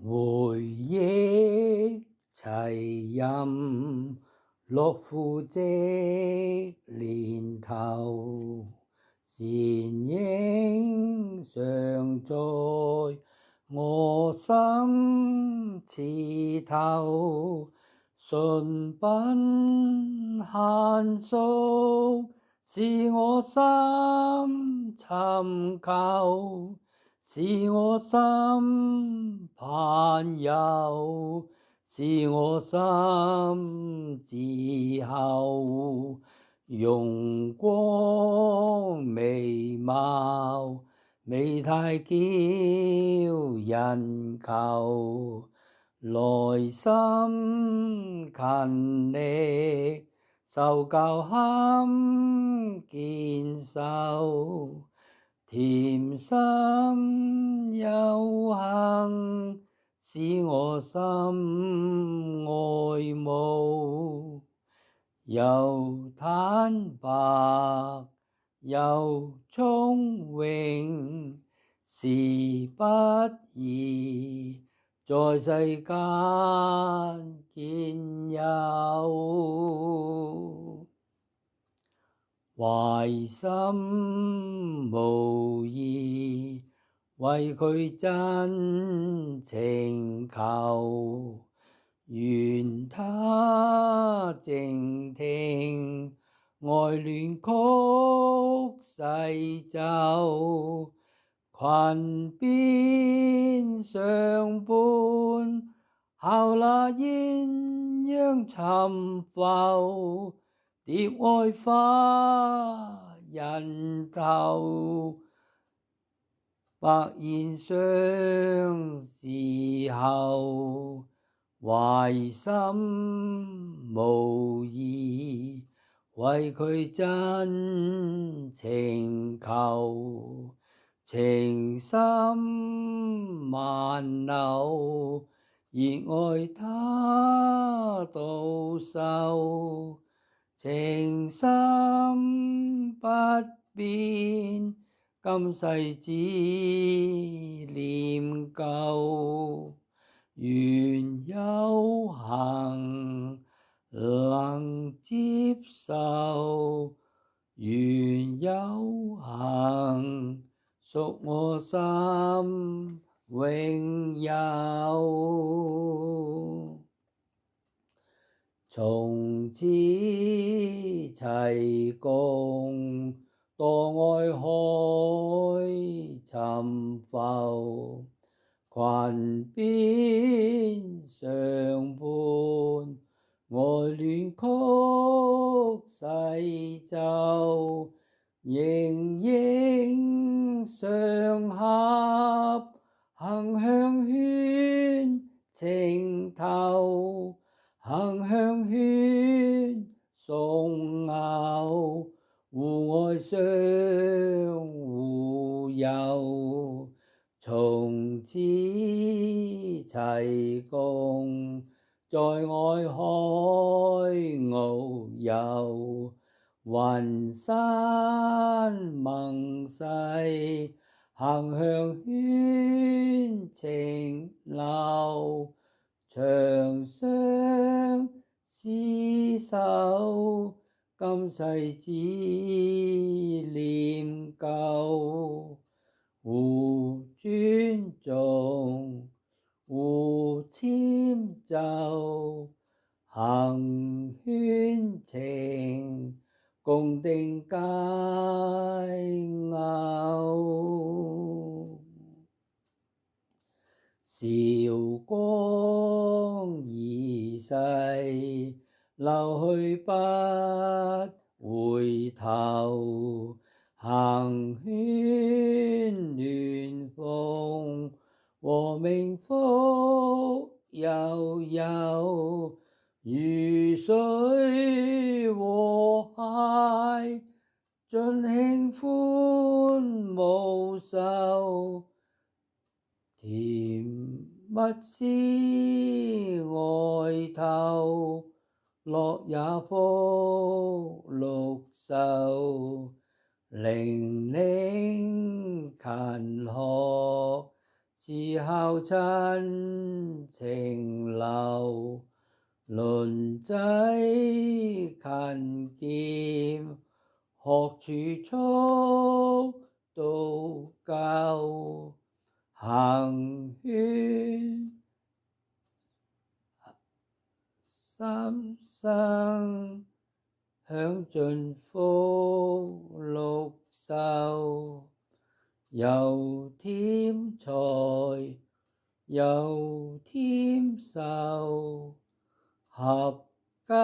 回憶齊吟樂父的年頭，倩影常在我心刺透，純品限數是我心尋求，是我心盼遊，是我心自候。容光美貌，美態叫人求，內心勤力受教堪堅守，甜心有幸使我心愛慕，又坦白又聰穎，是不易在世間見有。懷心無意為佢真情求，願他靜聽愛戀曲細奏，裙邊相伴效那鴛鴦沉浮，蝶愛花人頭，白燕相侍候，懷心無意為佢真情求，情深萬縷，熱愛他到手，情深不變，今世只念舊，願有幸能接受，願有幸屬我心永有。從此齊共墮愛海沉浮，裙邊相伴愛戀曲細奏，形影相合杏香圈情投，杏香圈送偶，互愛相互有，從此齊共在愛海遨遊，雲山盟誓杏香圈情留，長相廝守，今世只念舊，互尊重互遷就，杏圈情共定佳偶。韶光易逝，流去不回頭，杏圈鸞鳳和鳴福悠悠，如水和諧盡興歡無愁，甜蜜是愛頭，樂也福祿壽，伶仃勤學是孝親情流，鄰仔勤儉，學儲蓄到夠，行勸三生，享盡福祿壽，又添財又添壽，合家